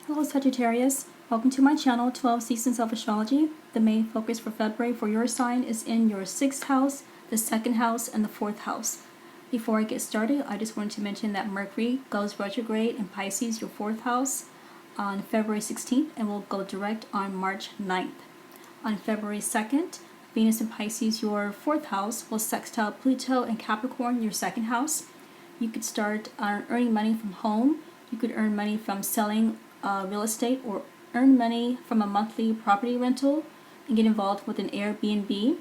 Hello Sagittarius, welcome to my channel 12 Seasons of Astrology. The main focus for February for your sign is in your 6th house, the 2nd house, and the 4th house. Before I get started, I just wanted to mention that Mercury goes retrograde in Pisces, your 4th house, on February 16th and will go direct on March 9th. On February 2nd, Venus in Pisces, your 4th house, will sextile Pluto and Capricorn, your 2nd house. You could start earning money from home. You could earn money from selling real estate or earn money from a monthly property rental and get involved with an Airbnb.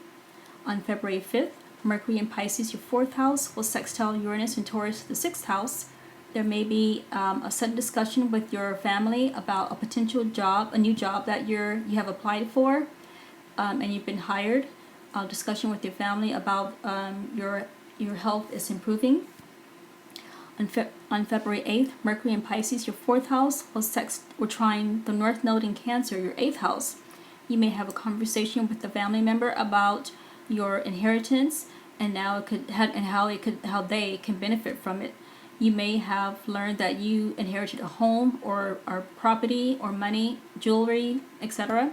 On February 5th, Mercury in Pisces, your 4th house, will sextile Uranus and Taurus, the 6th house. There may be a sudden discussion with your family about a potential job, a new job that you have applied for and you've been hired. Discussion with your family about your health is improving. On February 8th, Mercury in Pisces, your 4th house, will trine the North Node in Cancer, your 8th house. You may have a conversation with a family member about your inheritance and how they can benefit from it. You may have learned that you inherited a home or property or money, jewelry, etc.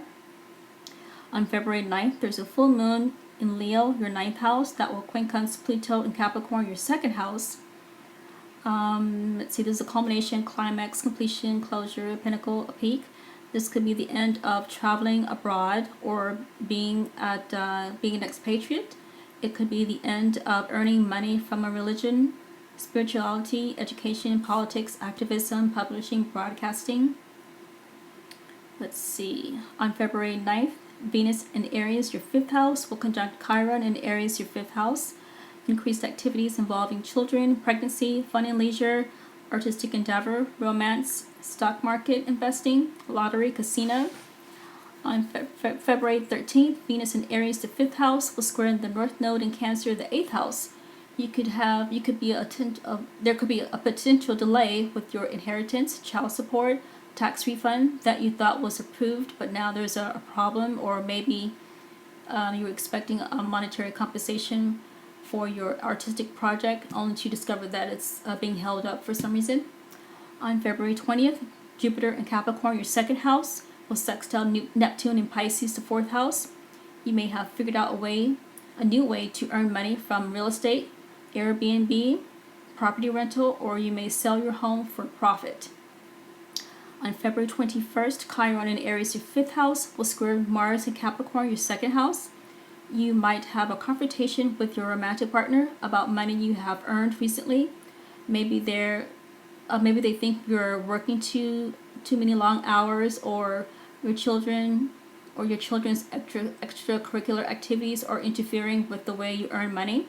On February 9th, there's a full moon in Leo, your 9th house, that will quincunx Pluto and Capricorn, your 2nd house. Let's see, there's a culmination, climax, completion, closure, pinnacle, a peak. This could be the end of traveling abroad or being an expatriate. It could be the end of earning money from a religion, spirituality, education, politics, activism, publishing, broadcasting. Let's see, on February 9th, Venus in Aries, your 5th house, will conjunct Chiron in Aries, your 5th house. Increased activities involving children, pregnancy, fun and leisure, artistic endeavor, romance, stock market investing, lottery, casino. On February 13th, Venus in Aries, the 5th house, will square the North Node in Cancer, the 8th house. There could be a potential delay with your inheritance, child support, tax refund that you thought was approved, but now there's a problem, or maybe you're expecting a monetary compensation for your artistic project, only to discover that it's being held up for some reason. On February 20th, Jupiter in Capricorn, your 2nd house, will sextile Neptune in Pisces, the 4th house. You may have figured out a new way to earn money from real estate, Airbnb, property rental, or you may sell your home for profit. On February 21st, Chiron in Aries, your 5th house, will square Mars in Capricorn, your 2nd house. You might have a confrontation with your romantic partner about money you have earned recently. Maybe they think you're working too many long hours, or your children's extracurricular activities are interfering with the way you earn money.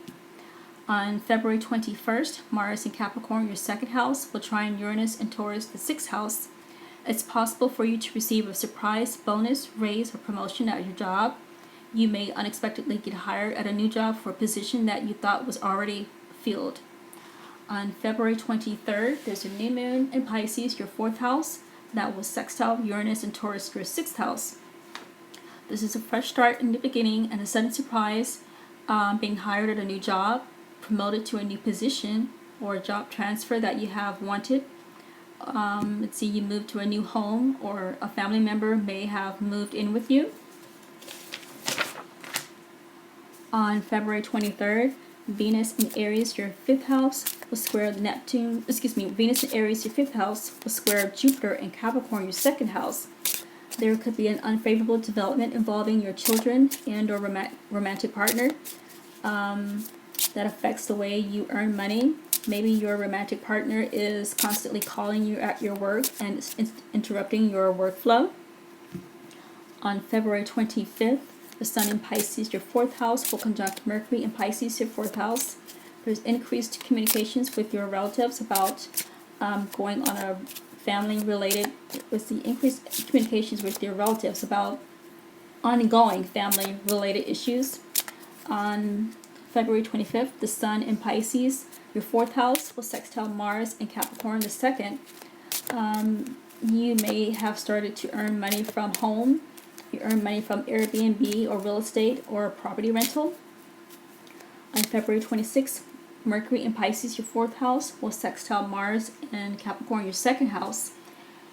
On February 21st, Mars in Capricorn, your 2nd house, will trine Uranus and Taurus, the 6th house. It's possible for you to receive a surprise bonus, raise, or promotion at your job. You may unexpectedly get hired at a new job for a position that you thought was already filled. On February 23rd, there's a new moon in Pisces, your 4th house, that will sextile Uranus and Taurus, your 6th house. This is a fresh start in the beginning and a sudden surprise, being hired at a new job, promoted to a new position, or a job transfer that you have wanted. Let's see, you moved to a new home, or a family member may have moved in with you. On February 23rd, Venus in Aries, your 5th house, will square Venus in Aries, your 5th house, will square Jupiter in Capricorn, your 2nd house. There could be an unfavorable development involving your children and or romantic partner that affects the way you earn money. Maybe your romantic partner is constantly calling you at your work and interrupting your workflow. On February 25th, the Sun in Pisces, your 4th house, will conjunct Mercury in Pisces, your 4th house. There's increased communications with your relatives about going on a increased communications with your relatives about ongoing family-related issues. On February 25th, the Sun in Pisces, your 4th house, will sextile Mars in Capricorn, the 2nd. You may have started to earn money from home. You earn money from Airbnb or real estate or property rental. On February 26th, Mercury in Pisces, your 4th house, will sextile Mars in Capricorn, your 2nd house.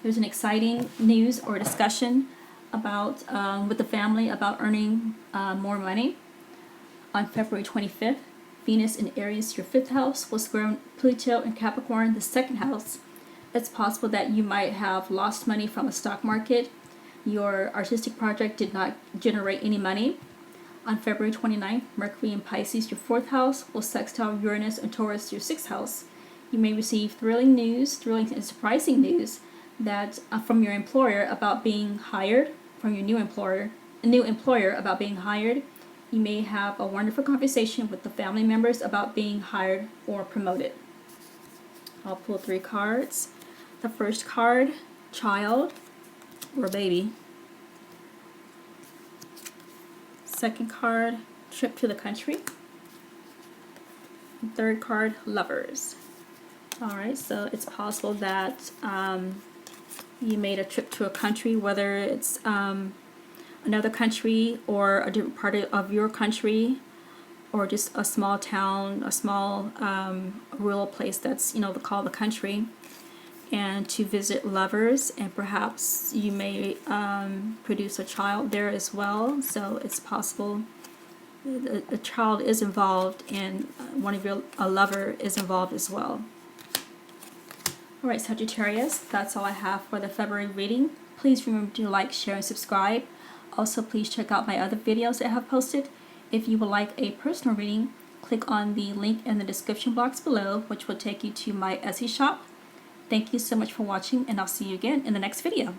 There's an exciting news or discussion about with the family about earning more money. On February 25th, Venus in Aries, your 5th house, will square Pluto in Capricorn, the 2nd house. It's possible that you might have lost money from the stock market. Your artistic project did not generate any money. On February 29th, Mercury in Pisces, your 4th house, will sextile Uranus and Taurus, your 6th house. You may receive thrilling and surprising news that from your employer about being hired, from your new employer about being hired. You may have a wonderful conversation with the family members about being hired or promoted. I'll pull 3 cards. The first card, child or baby. Second card, trip to the country. And third card, lovers. Alright, so it's possible that you made a trip to a country, whether it's another country or a different part of your country, or just a small town, a small rural place that's called the country, and to visit lovers, and perhaps you may produce a child there as well. So it's possible a child is involved and a lover is involved as well. Alright, Sagittarius, that's all I have for the February reading. Please remember to like, share, and subscribe. Also, please check out my other videos that I have posted. If you would like a personal reading, click on the link in the description box below, which will take you to my Etsy shop. Thank you so much for watching, and I'll see you again in the next video.